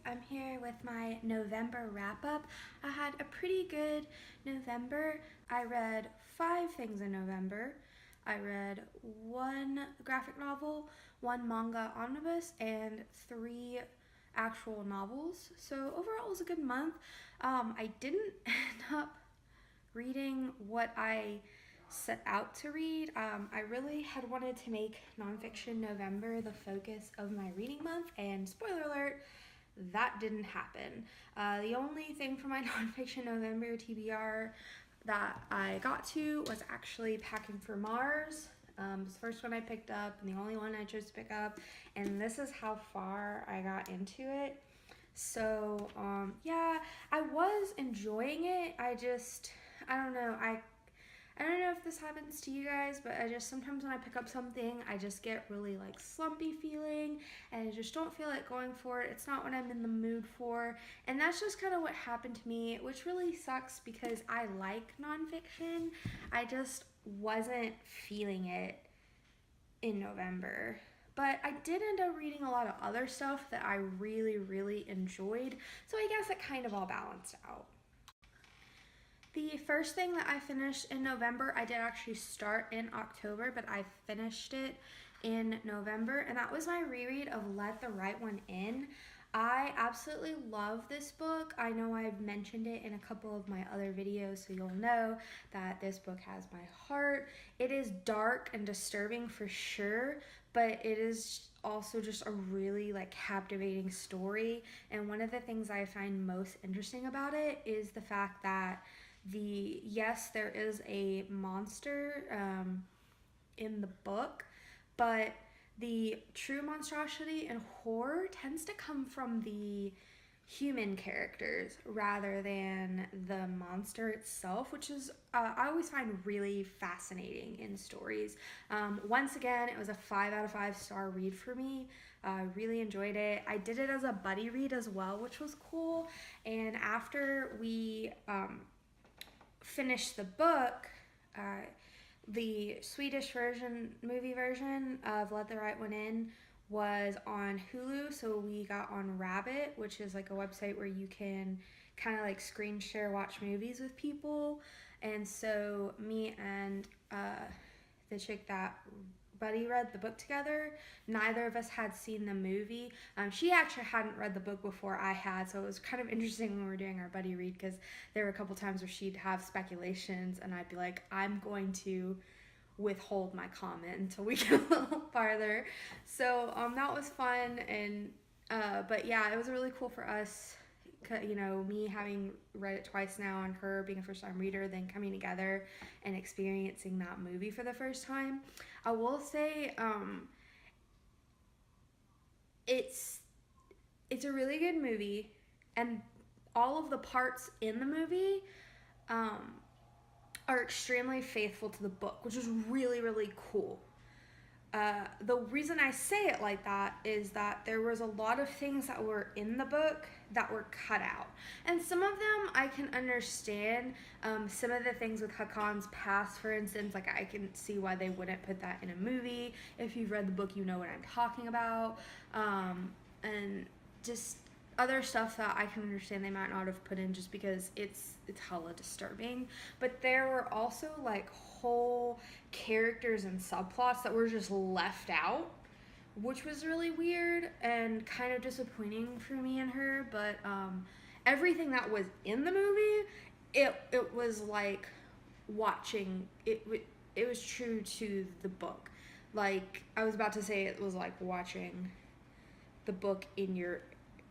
I'm here with my November wrap-up. I had a pretty good November. I read 5 things in November. I read 1 graphic novel, 1 manga omnibus, and 3 actual novels. So overall it was a good month. I didn't end up reading what I set out to read. I really had wanted to make nonfiction November the focus of my reading month, and spoiler alert, that didn't happen. The only thing for my nonfiction November TBR that I got to was actually Packing for Mars. It was the first one I picked up and the only one I chose to pick up, and this is how far I got into it. So yeah, I was enjoying it. I don't know. I don't know if this happens to you guys, but I just sometimes when I pick up something, I just get really like slumpy feeling and I just don't feel like going for it. It's not what I'm in the mood for. And that's just kind of what happened to me, which really sucks because I like nonfiction. I just wasn't feeling it in November. But I did end up reading a lot of other stuff that I really, really enjoyed. So I guess it kind of all balanced out. The first thing that I finished in November, I did actually start in October, but I finished it in November, and that was my reread of Let the Right One In. I absolutely love this book. I know I've mentioned it in a couple of my other videos, so you'll know that this book has my heart. It is dark and disturbing for sure, but it is also just a really like captivating story. And one of the things I find most interesting about it is the fact that yes, there is a monster in the book, but the true monstrosity and horror tends to come from the human characters rather than the monster itself, which is I always find really fascinating in stories. Once again, it was a 5 out of 5 star read for me. I really enjoyed it. I did it as a buddy read as well, which was cool. And after we finished the book, the Swedish movie version of Let the Right One In was on Hulu, so we got on Rabbit, which is like a website where you can kind of like screen share watch movies with people. And so me and the chick that buddy read the book together. Neither of us had seen the movie. She actually hadn't read the book before I had, so it was kind of interesting when we were doing our buddy read because there were a couple times where she'd have speculations and I'd be like, I'm going to withhold my comment until we get a little farther. So that was fun, and but yeah, it was really cool for us. You know, me having read it twice now and her being a first-time reader, then coming together and experiencing that movie for the first time. I will say it's a really good movie, and all of the parts in the movie are extremely faithful to the book, which is really, really cool. The reason I say it like that is that there was a lot of things that were in the book that were cut out. And some of them I can understand. Some of the things with Hakon's past, for instance, like I can see why they wouldn't put that in a movie. If you've read the book, you know what I'm talking about. And just other stuff that I can understand they might not have put in just because it's hella disturbing. But there were also like whole characters and subplots that were just left out, which was really weird and kind of disappointing for me and her. But everything that was in the movie, it was like watching it. It was true to the book. Like I was about to say, it was like watching the book in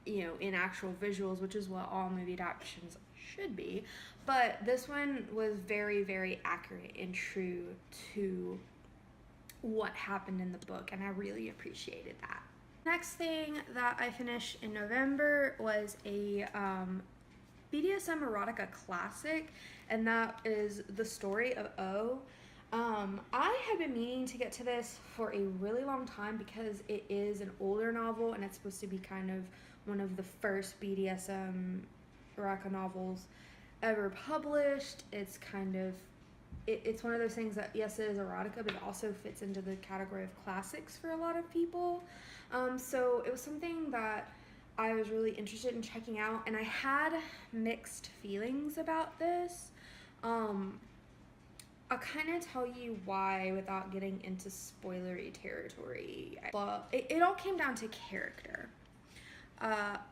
in actual visuals, which is what all movie adaptations should be. But this one was very, very accurate and true to what happened in the book, and I really appreciated that. Next thing that I finished in November was a BDSM erotica classic, and that is The Story of O. I had been meaning to get to this for a really long time because it is an older novel and it's supposed to be kind of one of the first BDSM erotica novels ever published. It's kind of, it's one of those things that, yes, it is erotica, but it also fits into the category of classics for a lot of people. So it was something that I was really interested in checking out, and I had mixed feelings about this. I'll kind of tell you why without getting into spoilery territory. It all came down to character.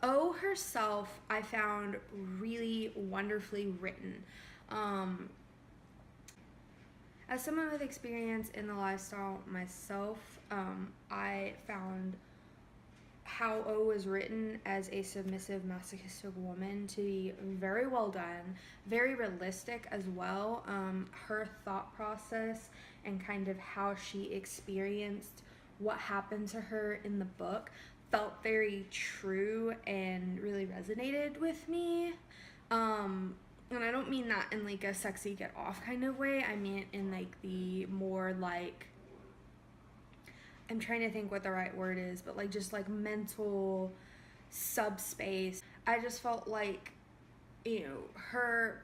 O herself, I found really wonderfully written. As someone with experience in the lifestyle myself, I found how O was written as a submissive, masochistic woman to be very well done, very realistic as well. Her thought process and kind of how she experienced what happened to her in the book felt very true and really resonated with me. And I don't mean that in like a sexy get off kind of way. I mean it in like the more like, I'm trying to think what the right word is, but like just like mental subspace. I just felt like, you know, her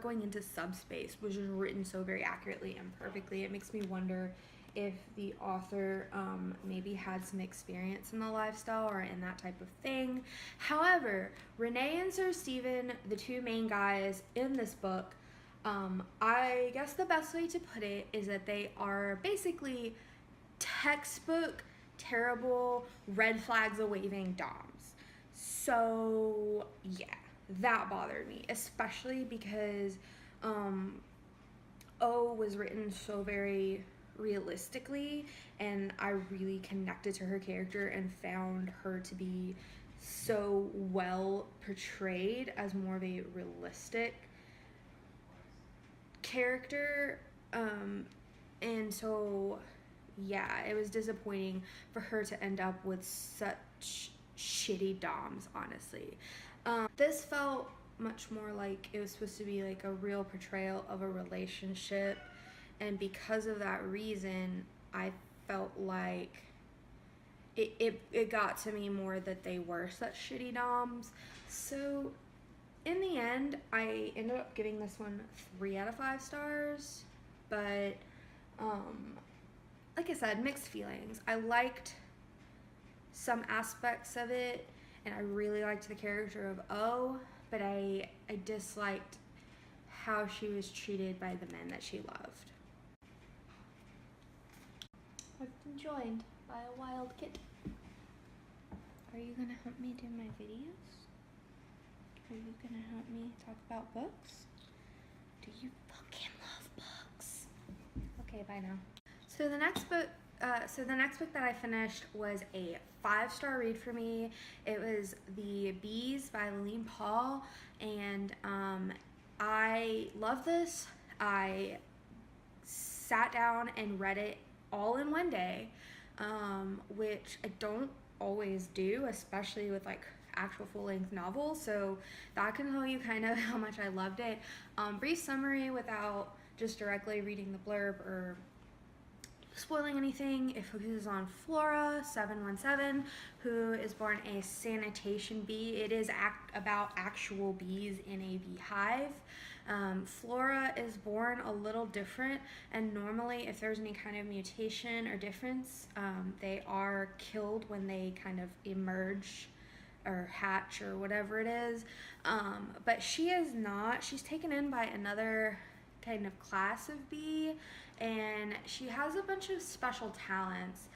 going into subspace was just written so very accurately and perfectly. It makes me wonder if the author maybe had some experience in the lifestyle or in that type of thing. However, Renee and Sir Stephen, the two main guys in this book, I guess the best way to put it is that they are basically textbook terrible red flags a waving doms. So yeah, that bothered me, especially because O was written so very realistically, and I really connected to her character and found her to be so well portrayed as more of a realistic character. And so yeah, it was disappointing for her to end up with such shitty doms, honestly. This felt much more like it was supposed to be like a real portrayal of a relationship, and because of that reason, I felt like it got to me more that they were such shitty doms. So in the end, I ended up giving this one 3 out of 5 stars, but like I said, mixed feelings. I liked some aspects of it, and I really liked the character of O, but I disliked how she was treated by the men that she loved. I've been joined by a wild kitten. Are you gonna help me do my videos? Are you gonna help me talk about books? Do you fucking love books? Okay, bye now. So the next book that I finished was a 5-star read for me. It was The Bees by Lillian Paul, and I love this. I sat down and read it all in one day, which I don't always do, especially with like actual full-length novels. So that can tell you kind of how much I loved it. Brief summary without just directly reading the blurb or spoiling anything. It focuses on Flora 717, who is born a sanitation bee. It is about actual bees in a beehive. Flora is born a little different, and normally if there's any kind of mutation or difference, they are killed when they kind of emerge or hatch or whatever it is. But she is not. She's taken in by another kind of class of bee, and she has a bunch of special talents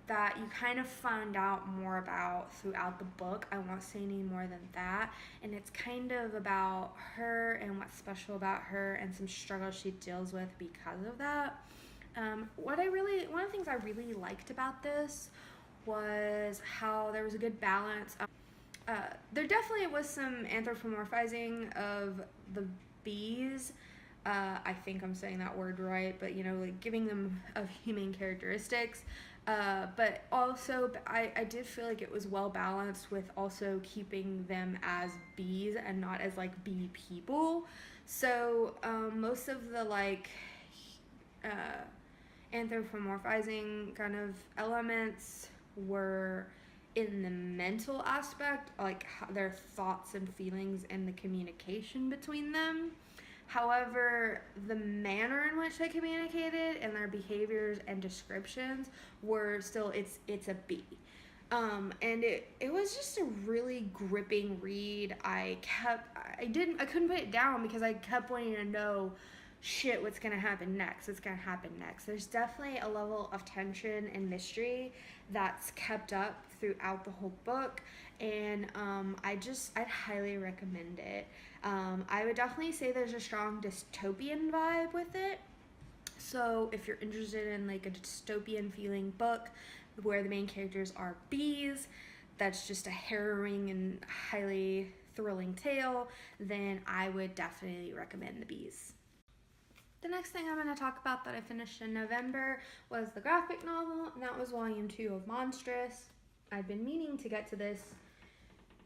that you kind of find out more about throughout the book. I won't say any more than that, and it's kind of about her and what's special about her and some struggles she deals with because of that. One of the things I really liked about this was how there was a good balance. There definitely was some anthropomorphizing of the bees. I think I'm saying that word right, but you know, like giving them of human characteristics. But also, I did feel like it was well balanced with also keeping them as bees and not as like bee people. So most of the like anthropomorphizing kind of elements were in the mental aspect, like their thoughts and feelings and the communication between them. However, the manner in which they communicated and their behaviors and descriptions were still, it's a bee. And it was just a really gripping read. I couldn't put it down because I kept wanting to know, shit, what's gonna happen next? What's gonna happen next? There's definitely a level of tension and mystery that's kept up throughout the whole book, and I'd highly recommend it. I would definitely say there's a strong dystopian vibe with it. So if you're interested in like a dystopian feeling book where the main characters are bees, that's just a harrowing and highly thrilling tale, then I would definitely recommend The Bees. The next thing I'm going to talk about that I finished in November was the graphic novel, and that was volume 2 of Monstress. I've been meaning to get to this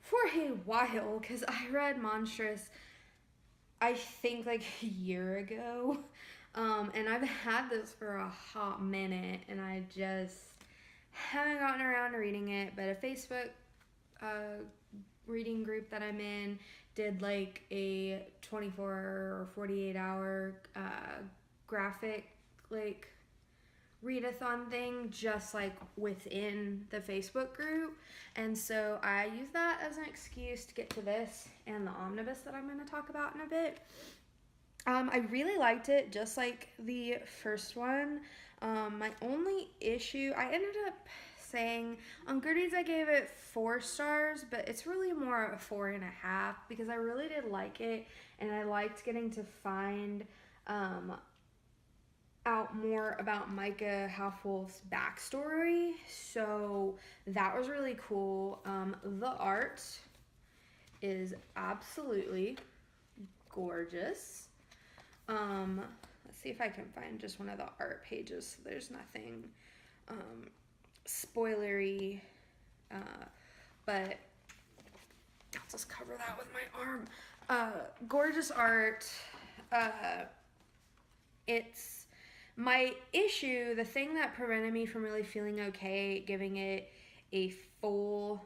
for a while because I read Monstress, I think, like a year ago. And I've had this for a hot minute, and I just haven't gotten around to reading it. But a Facebook reading group that I'm in did like a 24 or 48 hour graphic like readathon thing just like within the Facebook group, and so I use that as an excuse to get to this and the omnibus that I'm going to talk about in a bit. I really liked it, just like the first one. My only issue, I ended up saying on Goodreads I gave it 4 stars, but it's really more of a 4.5 because I really did like it, and I liked getting to find out more about Micah Halfwolf's backstory, so that was really cool. The art is absolutely gorgeous. Let's see if I can find just one of the art pages so there's nothing spoilery, but I'll just cover that with my arm. Gorgeous art. It's my issue, the thing that prevented me from really feeling okay giving it a full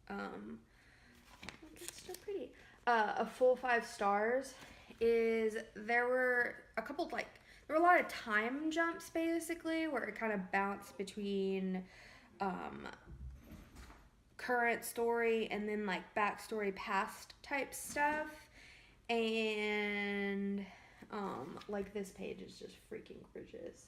it's still pretty, a full 5 stars, is there were a lot of time jumps basically where it kind of bounced between current story and then like backstory past type stuff, and like this page is just freaking gorgeous.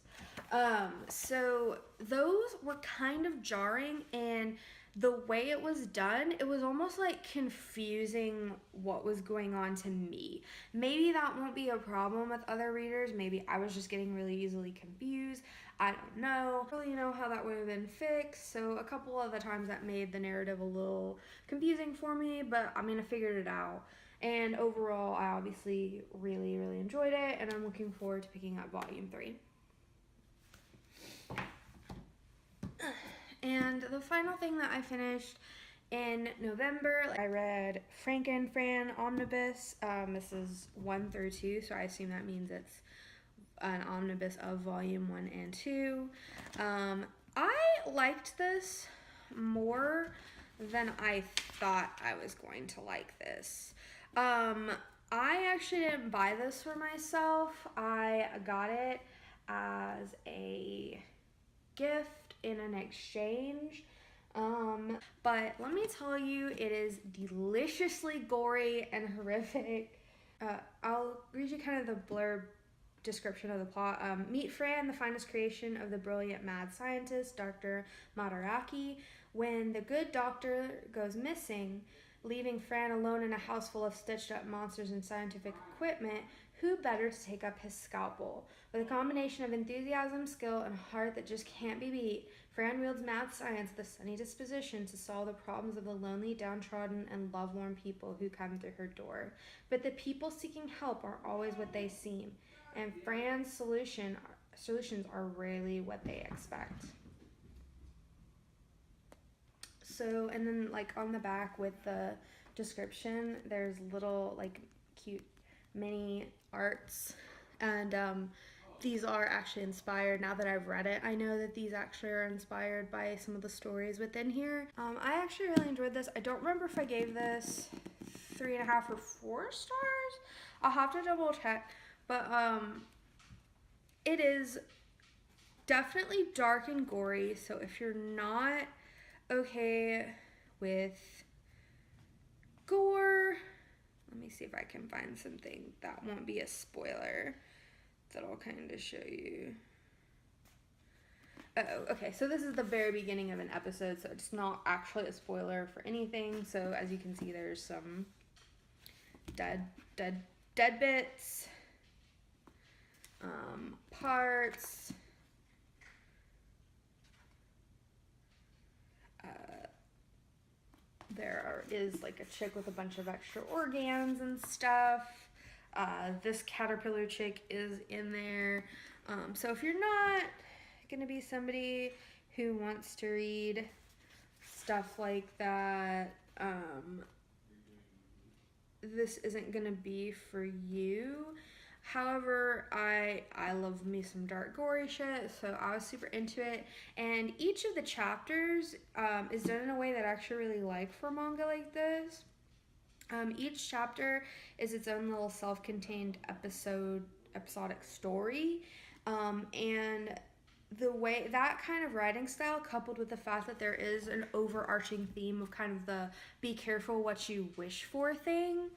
So those were kind of jarring, and the way it was done, it was almost like confusing what was going on to me. Maybe that won't be a problem with other readers. Maybe I was just getting really easily confused. I don't know. I don't really know how that would have been fixed. So a couple of the times that made the narrative a little confusing for me, but I mean, I figured it out. And overall, I obviously really, really enjoyed it, and I'm looking forward to picking up volume 3. And the final thing that I finished in November, I read FrankenFran Omnibus. This is 1 through 2, so I assume that means it's an omnibus of volume 1 and 2. I liked this more than I thought I was going to like this. I actually didn't buy this for myself. I got it as a gift in an exchange. But let me tell you, it is deliciously gory and horrific. I'll read you kind of the blurb description of the plot. Meet Fran, the finest creation of the brilliant mad scientist, Dr. Madaraki. When the good doctor goes missing, leaving Fran alone in a house full of stitched up monsters and scientific equipment, who better to take up his scalpel? With a combination of enthusiasm, skill, and a heart that just can't be beat, Fran wields mad science with a sunny disposition to solve the problems of the lonely, downtrodden, and lovelorn people who come through her door. But the people seeking help are always what they seem, and Fran's solutions are rarely what they expect. So, and then like on the back with the description, there's little like cute mini arts, and these are actually inspired. Now that I've read it, I know that these actually are inspired by some of the stories within here. I actually really enjoyed this. I don't remember if I gave this 3.5 or 4 stars. I'll have to double check, but it is definitely dark and gory, so if you're not okay with gore. Let me see if I can find something that won't be a spoiler that I'll kind of show you. Oh, okay, so this is the very beginning of an episode, so it's not actually a spoiler for anything. So as you can see, there's some dead bits, parts, is like a chick with a bunch of extra organs and stuff. This caterpillar chick is in there. So if you're not gonna be somebody who wants to read stuff like that, this isn't gonna be for you. However, I love me some dark gory shit, so I was super into it. And each of the chapters is done in a way that I actually really like for manga like this. Each chapter is its own little self-contained episodic story, and the way that kind of writing style, coupled with the fact that there is an overarching theme of kind of the be careful what you wish for thing,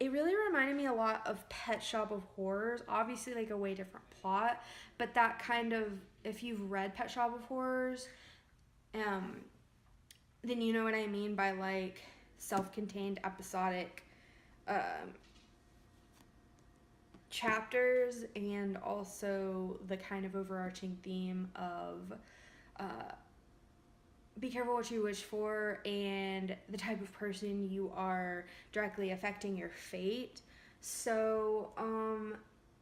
it really reminded me a lot of Pet Shop of Horrors. Obviously, like a way different plot, but that kind of, if you've read Pet Shop of Horrors, then you know what I mean by like self-contained episodic chapters, and also the kind of overarching theme of be careful what you wish for and the type of person you are directly affecting your fate. So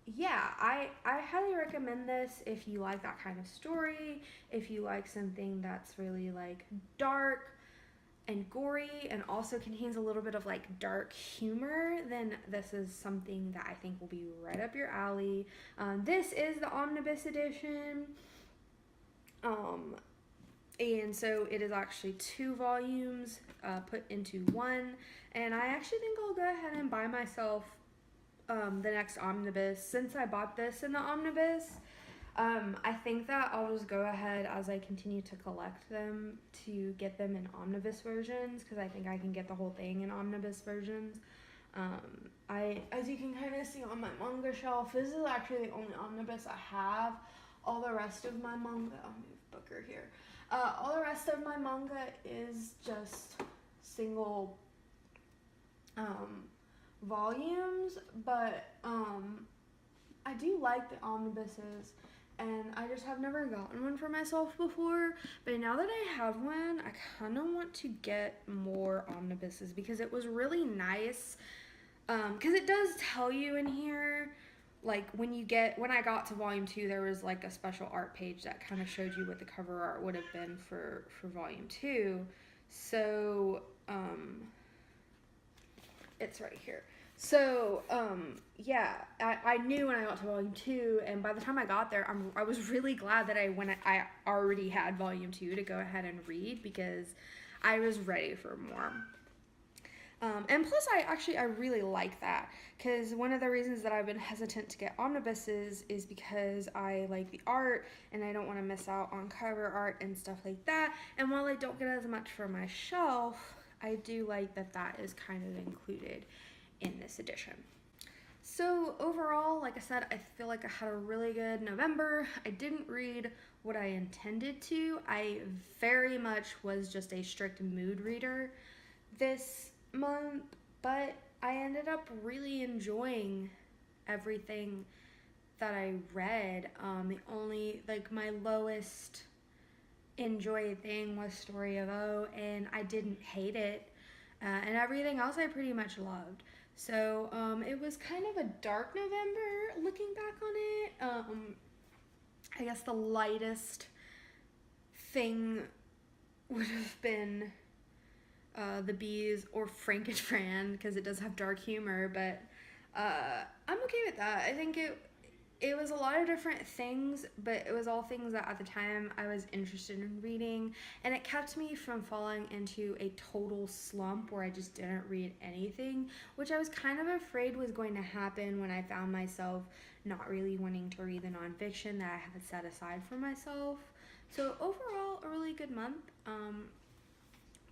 yeah, I highly recommend this if you like that kind of story, if you like something that's really like dark and gory and also contains a little bit of like dark humor, then this is something that I think will be right up your alley. This is the Omnibus edition, and so it is actually 2 volumes put into one, and I actually think I'll go ahead and buy myself the next Omnibus. Since I bought this in the Omnibus, I think that I'll just go ahead as I continue to collect them to get them in omnibus versions, because I think I can get the whole thing in omnibus versions. As you can kind of see on my manga shelf, this is actually the only omnibus I have. All the rest of my manga, I'll move Booker here. All the rest of my manga is just single volumes, but I do like the omnibuses, and I just have never gotten one for myself before. But now that I have one, I kind of want to get more omnibuses, because it was really nice, because it does tell you in here, like when I got to volume 2, there was like a special art page that kind of showed you what the cover art would have been for volume 2. So it's right here. So, yeah, I knew when I got to volume 2, and by the time I got there, I was really glad that I already had volume 2 to go ahead and read, because I was ready for more. And plus, I really like that, because one of the reasons that I've been hesitant to get omnibuses is because I like the art, and I don't want to miss out on cover art and stuff like that. And while I don't get as much for my shelf, I do like that is kind of included in this edition. So overall, like I said, I feel like I had a really good November. I didn't read what I intended to. I very much was just a strict mood reader this month, but I ended up really enjoying everything that I read. The only, like, my lowest enjoy thing was Story of O, and I didn't hate it. And everything else I pretty much loved. So it was kind of a dark November looking back on it. I guess the lightest thing would have been The Bees or FrankenFran, because it does have dark humor, but I'm okay with that. I think it was a lot of different things, but it was all things that at the time I was interested in reading, and it kept me from falling into a total slump where I just didn't read anything, which I was kind of afraid was going to happen when I found myself not really wanting to read the nonfiction that I had set aside for myself. So overall, a really good month.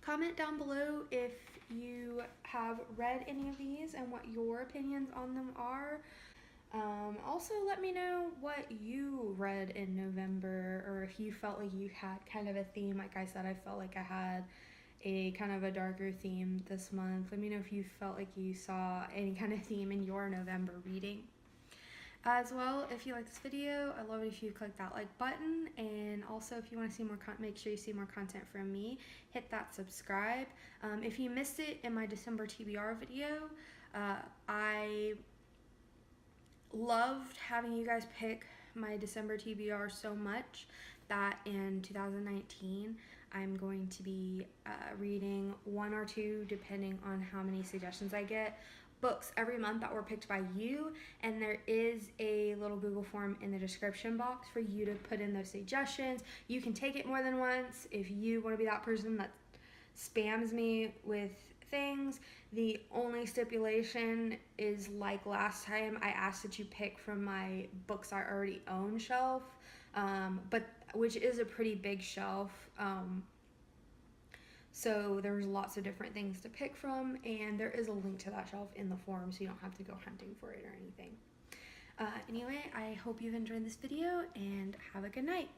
Comment down below if you have read any of these and what your opinions on them are. Also, let me know what you read in November, or if you felt like you had kind of a theme. Like I said, I felt like I had a kind of a darker theme this month. Let me know if you felt like you saw any kind of theme in your November reading. As well, if you like this video, I'd love it if you click that like button, and also if you want to see more make sure you see more content from me, hit that subscribe. If you missed it in my December TBR video, I loved having you guys pick my December TBR so much that in 2019 I'm going to be reading 1 or 2, depending on how many suggestions I get, books every month that were picked by you, and there is a little Google form in the description box for you to put in those suggestions. You can take it more than once if you want to be that person that spams me with things. The only stipulation is, like last time, I asked that you pick from my books I already own shelf, but which is a pretty big shelf. So there's lots of different things to pick from, and there is a link to that shelf in the form, so you don't have to go hunting for it or anything. Anyway, I hope you've enjoyed this video, and have a good night.